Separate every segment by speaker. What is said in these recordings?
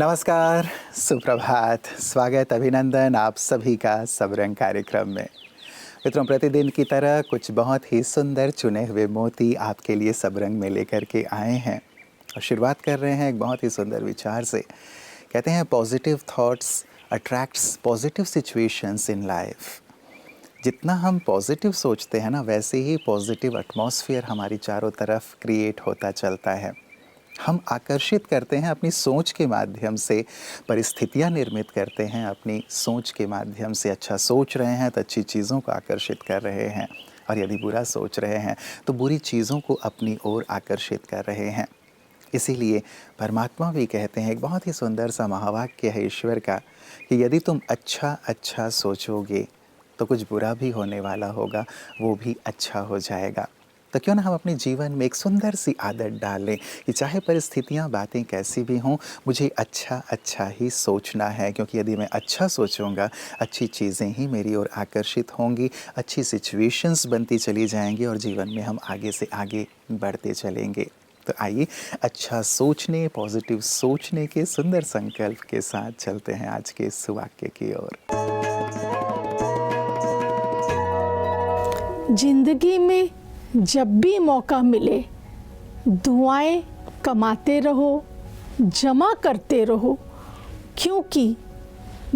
Speaker 1: नमस्कार, सुप्रभात, स्वागत, अभिनंदन आप सभी का सब रंग कार्यक्रम में। मित्रों, प्रतिदिन की तरह कुछ बहुत ही सुंदर चुने हुए मोती आपके लिए सब रंग में लेकर के आए हैं और शुरुआत कर रहे हैं एक बहुत ही सुंदर विचार से। कहते हैं positive thoughts attracts positive situations in life. जितना हम पॉजिटिव सोचते हैं ना, वैसे ही पॉजिटिव एटमॉस्फेयर हमारी चारों तरफ क्रिएट होता चलता है। हम आकर्षित करते हैं अपनी सोच के माध्यम से, परिस्थितियां निर्मित करते हैं अपनी सोच के माध्यम से। अच्छा सोच रहे हैं तो अच्छी चीज़ों को आकर्षित कर रहे हैं, और यदि बुरा सोच रहे हैं तो बुरी चीज़ों को अपनी ओर आकर्षित कर रहे हैं। इसीलिए परमात्मा भी कहते हैं, एक बहुत ही सुंदर सा महावाक्य है ईश्वर का, कि यदि तुम अच्छा अच्छा सोचोगे तो कुछ बुरा भी होने वाला होगा, वो भी अच्छा हो जाएगा। तो क्यों ना हम अपने जीवन में एक सुंदर सी आदत डालें कि चाहे परिस्थितियां बातें कैसी भी हों, मुझे अच्छा अच्छा ही सोचना है, क्योंकि यदि मैं अच्छा सोचूंगा अच्छी चीज़ें ही मेरी ओर आकर्षित होंगी, अच्छी सिचुएशंस बनती चली जाएंगी और जीवन में हम आगे से आगे बढ़ते चलेंगे। तो आइए अच्छा सोचने, पॉजिटिव सोचने के सुंदर संकल्प के साथ चलते हैं आज के इस वाक्य की ओर।
Speaker 2: जिंदगी में जब भी मौका मिले दुआएं कमाते रहो, जमा करते रहो, क्योंकि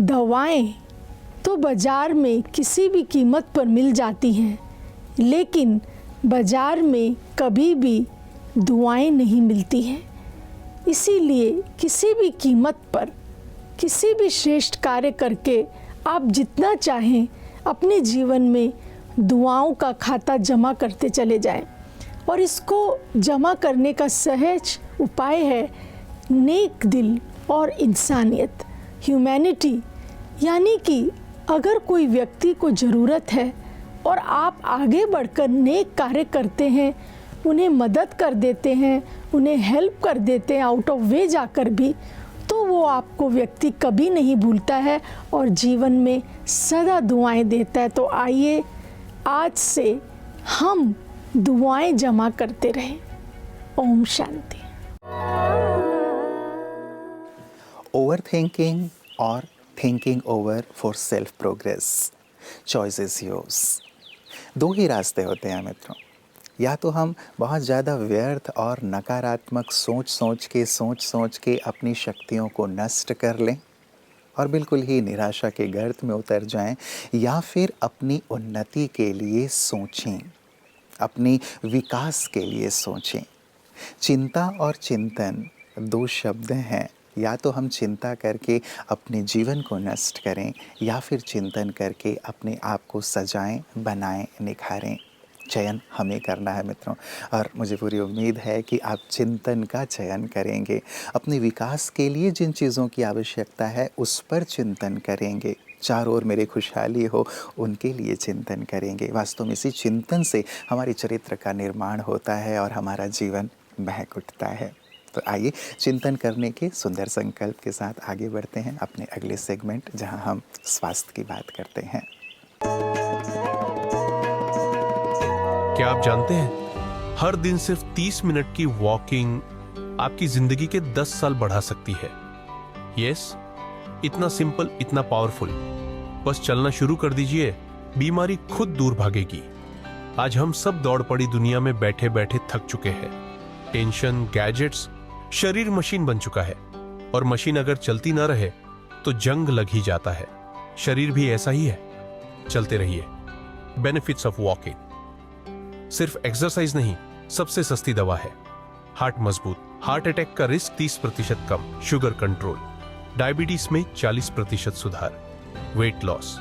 Speaker 2: दवाएं तो बाज़ार में किसी भी कीमत पर मिल जाती हैं, लेकिन बाज़ार में कभी भी दुआएं नहीं मिलती हैं। इसीलिए किसी भी कीमत पर किसी भी श्रेष्ठ कार्य करके आप जितना चाहें अपने जीवन में दुआओं का खाता जमा करते चले जाएं। और इसको जमा करने का सहज उपाय है नेक दिल और इंसानियत, ह्यूमैनिटी। यानी कि अगर कोई व्यक्ति को ज़रूरत है और आप आगे बढ़कर नेक कार्य करते हैं, उन्हें मदद कर देते हैं, उन्हें हेल्प कर देते हैं आउट ऑफ वे जाकर भी, तो वो आपको व्यक्ति कभी नहीं भूलता है और जीवन में सदा दुआएं देता है। तो आइए आज से हम दुआएं जमा करते रहें। ओम शांति।
Speaker 1: ओवर थिंकिंग और thinking over for self progress, choice is yours. दो ही रास्ते होते हैं मित्रों। या तो हम बहुत ज़्यादा व्यर्थ और नकारात्मक सोच सोच के अपनी शक्तियों को नष्ट कर लें और बिल्कुल ही निराशा के गर्त में उतर जाएं, या फिर अपनी उन्नति के लिए सोचें, अपनी विकास के लिए सोचें। चिंता और चिंतन दो शब्द हैं। या तो हम चिंता करके अपने जीवन को नष्ट करें, या फिर चिंतन करके अपने आप को सजाएं, बनाएं, निखारें। चयन हमें करना है मित्रों, और मुझे पूरी उम्मीद है कि आप चिंतन का चयन करेंगे। अपने विकास के लिए जिन चीज़ों की आवश्यकता है उस पर चिंतन करेंगे। चारों ओर मेरी खुशहाली हो, उनके लिए चिंतन करेंगे। वास्तव में इसी चिंतन से हमारे चरित्र का निर्माण होता है और हमारा जीवन महक उठता है। तो आइए चिंतन करने के सुंदर संकल्प के साथ आगे बढ़ते हैं अपने अगले सेगमेंट, जहां हम स्वास्थ्य की बात करते हैं।
Speaker 3: क्या आप जानते हैं, हर दिन सिर्फ 30 मिनट की वॉकिंग आपकी जिंदगी के 10 साल बढ़ा सकती है। यस, इतना सिंपल, इतना पावरफुल। बस चलना शुरू कर दीजिए, बीमारी खुद दूर भागेगी। आज हम सब दौड़ पड़ी दुनिया में बैठे बैठे थक चुके हैं। टेंशन, गैजेट्स, शरीर मशीन बन चुका है, और मशीन अगर चलती ना रहे तो जंग लग ही जाता है। शरीर भी ऐसा ही है। चलते रहिए। Benefits of walking. सिर्फ एक्सरसाइज नहीं, सबसे सस्ती दवा है। हार्ट मजबूत, हार्ट अटैक का रिस्क 30% कम, शुगर कंट्रोल, डायबिटीज में 40% सुधार, weight loss,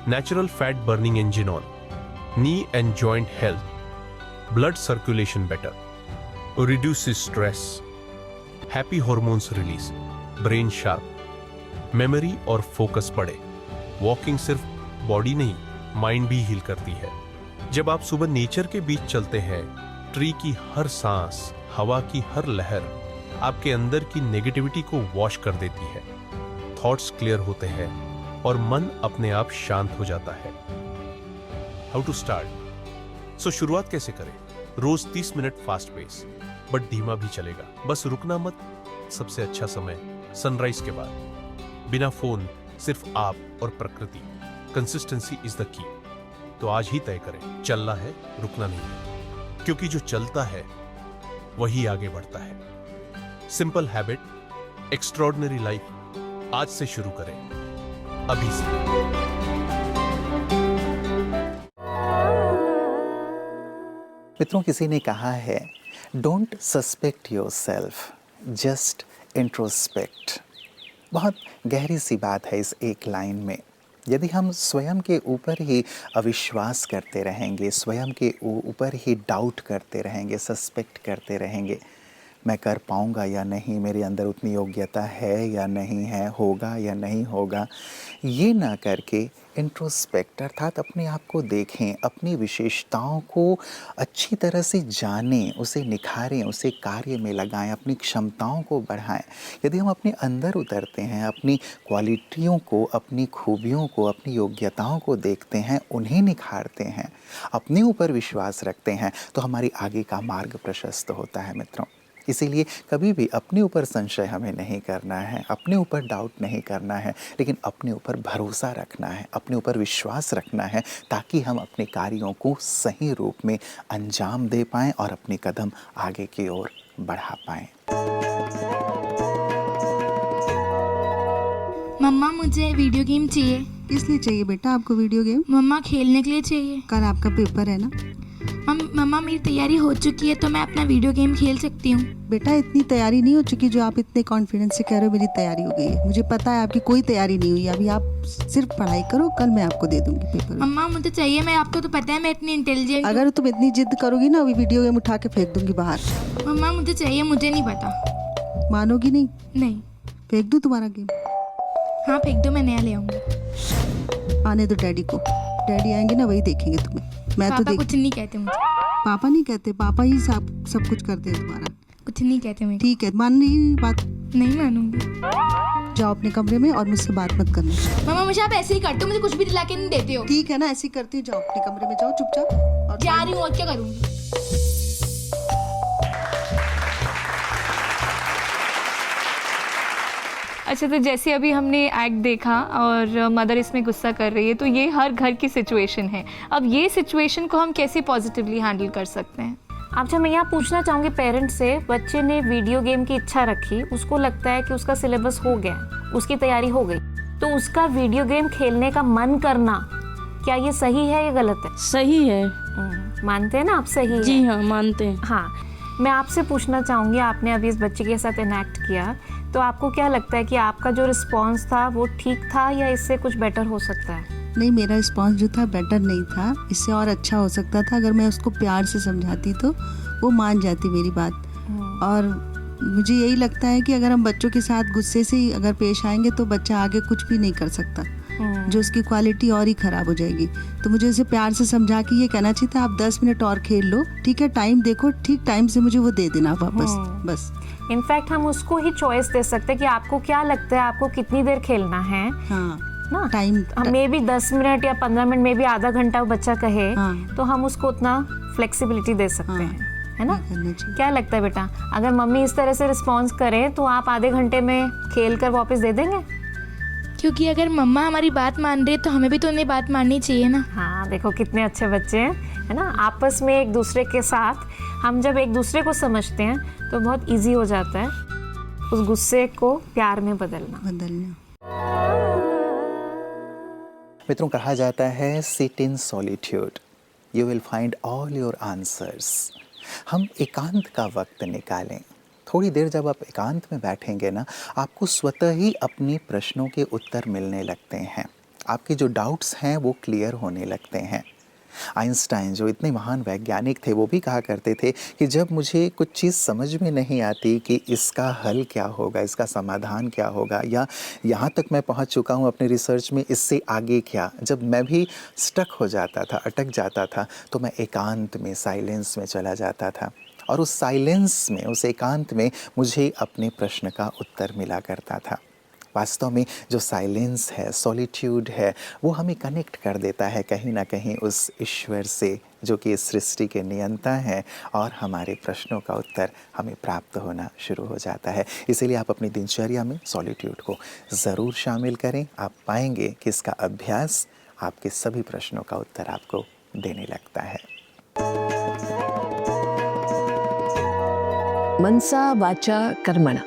Speaker 3: natural fat burning engine on, knee and joint health, blood circulation better, reduces stress, happy hormones release, brain sharp, memory और फोकस बढ़े। वॉकिंग सिर्फ body नहीं, mind भी heal करती है। जब आप सुबह नेचर के बीच चलते हैं, ट्री की हर सांस, हवा की हर लहर आपके अंदर की नेगेटिविटी को वॉश कर देती है। थॉट्स क्लियर होते हैं और मन अपने आप शांत हो जाता है। How to start? सो शुरुआत कैसे करें? रोज 30 मिनट फास्ट पेस, बट धीमा भी चलेगा, बस रुकना मत। सबसे अच्छा समय सनराइज के बाद, बिना फोन, सिर्फ आप और प्रकृति। Consistency is the key. तो आज ही तय करें, चलना है, रुकना नहीं है, क्योंकि जो चलता है वही आगे बढ़ता है। सिंपल हैबिट, एक्स्ट्रॉर्डिनरी लाइफ, आज से शुरू करें, अभी से।
Speaker 1: मित्रों, किसी ने कहा है, don't suspect yourself, just introspect. बहुत गहरी सी बात है इस एक लाइन में। यदि हम स्वयं के ऊपर ही अविश्वास करते रहेंगे, स्वयं के ऊपर ही डाउट करते रहेंगे, सस्पेक्ट करते रहेंगे, मैं कर पाऊँगा या नहीं, मेरे अंदर उतनी योग्यता है या नहीं है, होगा या नहीं होगा, ये ना करके इंट्रोस्पेक्ट अर्थात अपने आप को देखें, अपनी विशेषताओं को अच्छी तरह से जानें, उसे निखारें, उसे कार्य में लगाएं, अपनी क्षमताओं को बढ़ाएं। यदि हम अपने अंदर उतरते हैं, अपनी क्वालिटियों को, अपनी खूबियों को, अपनी योग्यताओं को देखते हैं, उन्हें निखारते हैं, अपने ऊपर विश्वास रखते हैं, तो हमारी आगे का मार्ग प्रशस्त होता है मित्रों। इसीलिए कभी भी अपने ऊपर संशय हमें नहीं करना है, अपने ऊपर डाउट नहीं करना है, लेकिन अपने ऊपर भरोसा रखना है, अपने ऊपर विश्वास रखना है, ताकि हम अपने कार्यों को सही रूप में अंजाम दे पाएँ और अपने कदम आगे की ओर बढ़ा पाएँ।
Speaker 4: मम्मा, मुझे वीडियो गेम चाहिए।
Speaker 5: किस लिए चाहिए बेटा आपको वीडियो गेम?
Speaker 4: मम्मा, खेलने के लिए चाहिए।
Speaker 5: कल आपका पेपर है ना?
Speaker 4: मम्मा, मेरी तैयारी हो चुकी है, तो मैं अपना वीडियो गेम खेल सकती हूँ।
Speaker 5: बेटा इतनी तैयारी नहीं हो चुकी जो आप इतने कॉन्फिडेंस से कह रहे हो मेरी तैयारी हो गई है। मुझे पता है आपकी कोई तैयारी नहीं हुई। अभी आप सिर्फ पढ़ाई करो, कल मैं आपको दे दूंगी पेपर।
Speaker 4: मम्मा, मुझे चाहिए। मैं आपको तो पता है मैं इतनी इंटेलिजेंट।
Speaker 5: अगर तुम इतनी जिद करोगी ना, अभी वीडियो गेम उठा के फेंक दूंगी बाहर।
Speaker 4: मम्मा, मुझे चाहिए, मुझे नहीं पता।
Speaker 5: मानोगी नहीं?
Speaker 4: नहीं।
Speaker 5: फेंक दूं तुम्हारा गेम?
Speaker 4: हाँ, फेंक दो, मैं नया ले आऊंगी।
Speaker 5: आने दो डैडी को, डैडी आएंगे ना वही देखेंगे तुम्हें। मैं तो
Speaker 4: पापा कुछ नहीं कहते मुझे।
Speaker 5: पापा नहीं कहते, पापा ही सब कुछ करते हैं तुम्हारा।
Speaker 4: कुछ नहीं कहते मुझे।
Speaker 5: ठीक है, मान रही बात?
Speaker 4: नहीं मानूंगी।
Speaker 5: जाओ अपने कमरे में और मुझसे बात मत करना।
Speaker 4: मम्मा, मुझे आप ऐसे ही करते हो, मुझे कुछ भी दिला के नहीं देते हो।
Speaker 5: ठीक है ना, ऐसे ही करती हूँ। जाओ अपने कमरे में, जाओ चुपचाप। और
Speaker 4: जा रही हूँ, और क्या करूँगी।
Speaker 6: अच्छा, तो जैसे अभी हमने एक्ट देखा और मदर इसमें गुस्सा कर रही है, तो ये हर घर की सिचुएशन है। अब ये सिचुएशन को हम कैसे पॉजिटिवली हैंडल कर सकते हैं?
Speaker 7: अच्छा, मैं यहाँ पूछना चाहूँगी पेरेंट्स से, बच्चे ने वीडियो गेम की इच्छा रखी, उसको लगता है कि उसका सिलेबस हो गया, उसकी तैयारी हो गई, तो उसका वीडियो गेम खेलने का मन करना, क्या ये सही है या गलत है?
Speaker 8: सही है।
Speaker 7: मानते हैं ना आप? सही
Speaker 8: जी
Speaker 7: है।
Speaker 8: हाँ, मानते हैं।
Speaker 7: हाँ, मैं आपसे पूछना चाहूँगी, आपने अभी इस बच्चे के साथ इनैक्ट किया, तो आपको क्या लगता है कि आपका जो रिस्पॉन्स था वो ठीक था या इससे कुछ बेटर हो सकता है?
Speaker 5: नहीं, मेरा रिस्पॉन्स जो था बेटर नहीं था, इससे और अच्छा हो सकता था। अगर मैं उसको प्यार से समझाती तो वो मान जाती मेरी बात। और मुझे यही लगता है कि अगर हम बच्चों के साथ गुस्से से ही अगर पेश आएंगे तो बच्चा आगे कुछ भी नहीं कर सकता, जो उसकी क्वालिटी और ही ख़राब हो जाएगी। तो मुझे इसे प्यार से समझा के ये कहना चाहिए था, आप 10 मिनट और खेल लो, ठीक है, टाइम देखो, ठीक टाइम से मुझे वो दे देना वापस, बस।
Speaker 7: इनफैक्ट हम उसको ही चॉइस दे सकते हैं कि आपको क्या लगता है, आपको कितनी देर खेलना है।
Speaker 5: हाँ
Speaker 7: ना,
Speaker 5: टाइम
Speaker 7: मे भी 10 मिनट या 15 मिनट में भी आधा घंटा बच्चा कहे,
Speaker 5: हाँ।
Speaker 7: तो हम उसको उतना फ्लेक्सिबिलिटी दे सकते
Speaker 5: हाँ।
Speaker 7: हैं, है ना?
Speaker 5: करना चाहिए।
Speaker 7: क्या लगता है बेटा, अगर मम्मी इस तरह से रिस्पॉन्स करें तो आप आधे घंटे में खेल कर वापस दे देंगे?
Speaker 4: क्योंकि अगर मम्मा हमारी बात मान रही है तो हमें भी तो उन्हें बात माननी चाहिए ना।
Speaker 7: हाँ, देखो कितने अच्छे बच्चे हैं, है ना? आपस में एक दूसरे के साथ हम जब एक दूसरे को समझते हैं तो बहुत इजी हो जाता है उस गुस्से को प्यार में बदलना।
Speaker 1: मित्रों, कहा जाता है, sit in solitude, you will find all your answers. हम एकांत का वक्त निकालें। थोड़ी देर जब आप एकांत में बैठेंगे ना, आपको स्वतः ही अपने प्रश्नों के उत्तर मिलने लगते हैं। आपके जो डाउट्स हैं वो क्लियर होने लगते हैं। आइंस्टाइन जो इतने महान वैज्ञानिक थे, वो भी कहा करते थे कि जब मुझे कुछ चीज़ समझ में नहीं आती कि इसका हल क्या होगा, इसका समाधान क्या होगा, या यहाँ तक मैं पहुँच चुका हूँ अपने रिसर्च में, इससे आगे क्या, जब मैं भी स्टक हो जाता था, अटक जाता था, तो मैं एकांत में, साइलेंस में चला जाता था। और उस साइलेंस में, उस एकांत में मुझे अपने प्रश्न का उत्तर मिला करता था। वास्तव में जो साइलेंस है, सॉलिट्यूड है, वो हमें कनेक्ट कर देता है कहीं ना कहीं उस ईश्वर से जो कि इस सृष्टि के नियंता हैं, और हमारे प्रश्नों का उत्तर हमें प्राप्त होना शुरू हो जाता है। इसीलिए आप अपनी दिनचर्या में सॉलिट्यूड को ज़रूर शामिल करें। आप पाएंगे कि इसका अभ्यास आपके सभी प्रश्नों का उत्तर आपको देने लगता है।
Speaker 8: मनसा वाचा कर्मणा,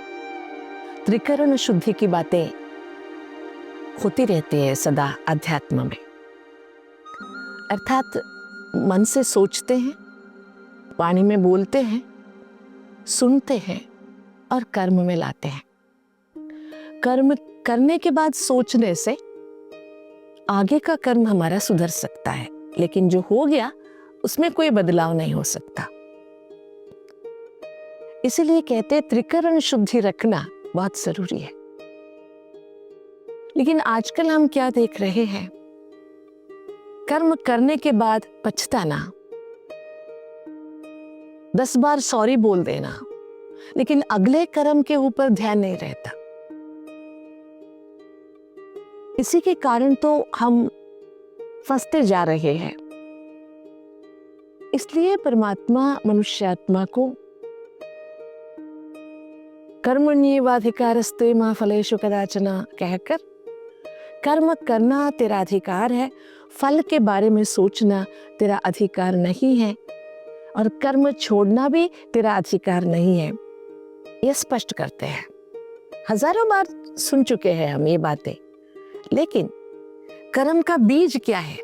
Speaker 8: त्रिकरण शुद्धि की बातें होती रहती है सदा अध्यात्म में। अर्थात मन से सोचते हैं, वाणी में बोलते हैं, सुनते हैं और कर्म में लाते हैं। कर्म करने के बाद सोचने से आगे का कर्म हमारा सुधर सकता है, लेकिन जो हो गया उसमें कोई बदलाव नहीं हो सकता। इसीलिए कहते हैं त्रिकरण शुद्धि रखना बहुत जरूरी है। लेकिन आजकल हम क्या देख रहे हैं, कर्म करने के बाद पछताना, 10 बार सॉरी बोल देना, लेकिन अगले कर्म के ऊपर ध्यान नहीं रहता। इसी के कारण तो हम फंसते जा रहे हैं। इसलिए परमात्मा मनुष्यात्मा को कर्मण्येवाधिकारस्ते मा फलेषु कदाचन कहकर, कर्म करना तेरा अधिकार है, फल के बारे में सोचना तेरा अधिकार नहीं है, और कर्म छोड़ना भी तेरा अधिकार नहीं है। यह स्पष्ट करते हैं। हजारों बार सुन चुके हैं हम ये बातें, लेकिन कर्म का बीज क्या है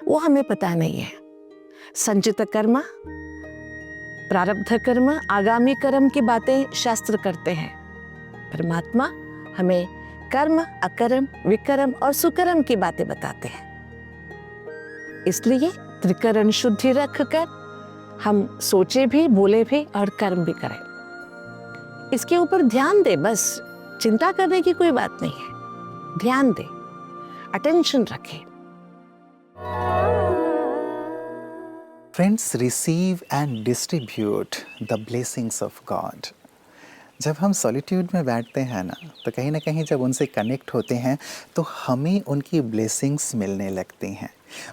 Speaker 8: वो हमें पता नहीं है। संचित कर्म, प्रारब्ध कर्म, आगामी कर्म की बातें शास्त्र करते हैं। परमात्मा हमें कर्म, अकर्म, विकर्म और सुकर्म की बातें बताते हैं। इसलिए त्रिकरण शुद्धि रखकर हम सोचे भी, बोले भी और कर्म भी करें। इसके ऊपर ध्यान दे, बस चिंता करने की कोई बात नहीं है। ध्यान दे, अटेंशन रखें।
Speaker 1: Friends, receive and distribute the blessings of God. जब हम सॉलिट्यूड में बैठते हैं ना, तो कहीं ना कहीं जब उनसे कनेक्ट होते हैं तो हमें उनकी ब्लेसिंग्स मिलने लगती हैं।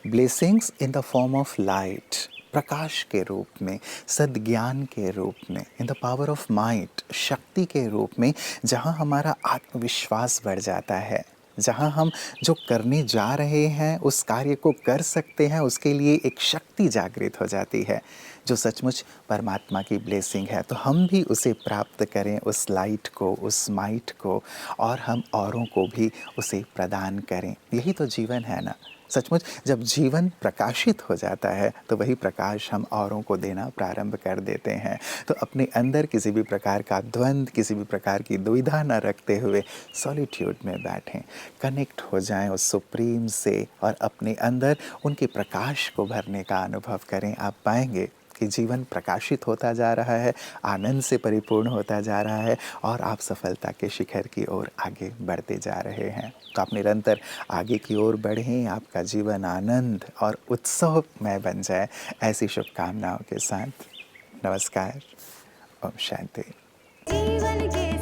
Speaker 1: Blessings in the form of light, प्रकाश के रूप में, सद्ज्ञान के रूप में, in the power of might, शक्ति के रूप में, जहाँ हमारा आत्मविश्वास बढ़ जाता है, जहाँ हम जो करने जा रहे हैं उस कार्य को कर सकते हैं, उसके लिए एक शक्ति जागृत हो जाती है जो सचमुच परमात्मा की ब्लेसिंग है। तो हम भी उसे प्राप्त करें, उस लाइट को, उस माइट को, और हम औरों को भी उसे प्रदान करें। यही तो जीवन है ना। सचमुच जब जीवन प्रकाशित हो जाता है तो वही प्रकाश हम औरों को देना प्रारंभ कर देते हैं। तो अपने अंदर किसी भी प्रकार का द्वंद्व, किसी भी प्रकार की दुविधा न रखते हुए सॉलिट्यूड में बैठें, कनेक्ट हो जाएं उस सुप्रीम से, और अपने अंदर उनके प्रकाश को भरने का अनुभव करें। आप पाएंगे कि जीवन प्रकाशित होता जा रहा है, आनंद से परिपूर्ण होता जा रहा है, और आप सफलता के शिखर की ओर आगे बढ़ते जा रहे हैं। तो आप निरंतर आगे की ओर बढ़ें, आपका जीवन आनंद और उत्सवमय बन जाए, ऐसी शुभकामनाओं के साथ नमस्कार। ओम शांति।
Speaker 9: जीवन के